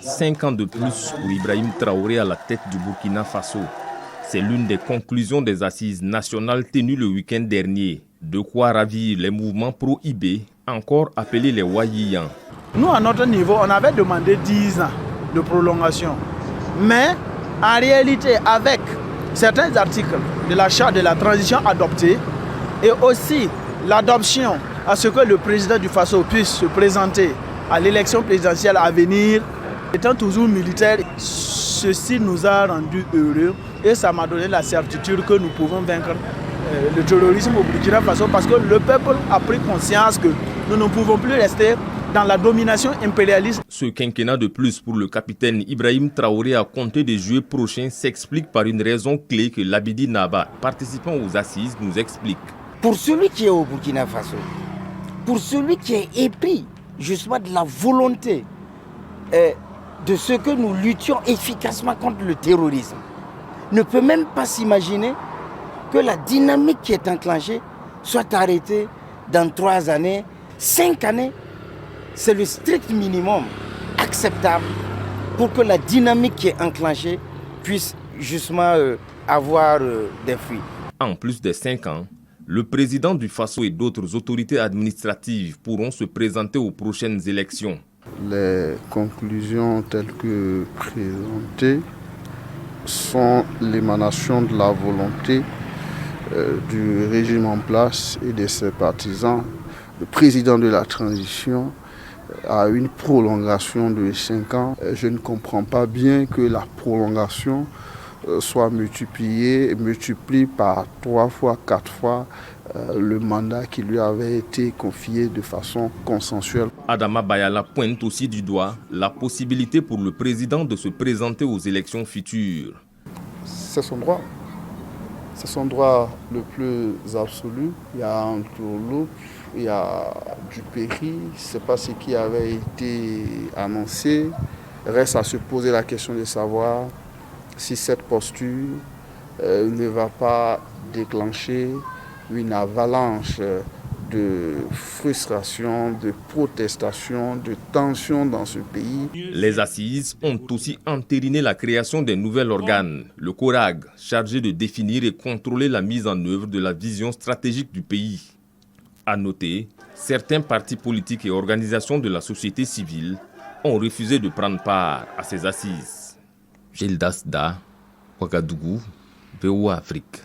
5 ans de plus pour Ibrahim Traoré à la tête du Burkina Faso. C'est l'une des conclusions des assises nationales tenues le week-end dernier. De quoi ravir les mouvements pro-IB, encore appelés les Wayiyans. Nous, à notre niveau, on avait demandé 10 ans de prolongation. Mais, en réalité, avec certains articles de la charte de la transition adoptée et aussi l'adoption à ce que le président du Faso puisse se présenter à l'élection présidentielle à venir, étant toujours militaire, ceci nous a rendus heureux et ça m'a donné la certitude que nous pouvons vaincre le terrorisme au Burkina Faso parce que le peuple a pris conscience que nous ne pouvons plus rester dans la domination impérialiste. Ce quinquennat de plus pour le capitaine Ibrahim Traoré à compter de juillet prochain s'explique par une raison clé que Labidi Naba, participant aux assises, nous explique. Pour celui qui est au Burkina Faso, pour celui qui est épris justement de la volonté de ce que nous luttions efficacement contre le terrorisme, ne peut même pas s'imaginer que la dynamique qui est enclenchée soit arrêtée dans 3 années, 5 années. C'est le strict minimum acceptable pour que la dynamique qui est enclenchée puisse justement avoir des fruits. En plus des 5 ans, le président du Faso et d'autres autorités administratives pourront se présenter aux prochaines élections. Les conclusions telles que présentées sont l'émanation de la volonté du régime en place et de ses partisans. Le président de la transition a une prolongation de 5 ans. Je ne comprends pas bien que la prolongation soit multipliée par 3 fois, 4 fois le mandat qui lui avait été confié de façon consensuelle. Adama Bayala pointe aussi du doigt la possibilité pour le président de se présenter aux élections futures. C'est son droit. C'est son droit le plus absolu. Il y a un tourloupe, il y a du péri, ce n'est pas ce qui avait été annoncé. Reste à se poser la question de savoir si cette posture ne va pas déclencher une avalanche de frustration, de protestation, de tension dans ce pays. Les assises ont aussi entériné la création des nouveaux organes, le CORAG, chargé de définir et contrôler la mise en œuvre de la vision stratégique du pays. À noter, certains partis politiques et organisations de la société civile ont refusé de prendre part à ces assises. Gildas Da, Ouagadougou, VOA Afrique.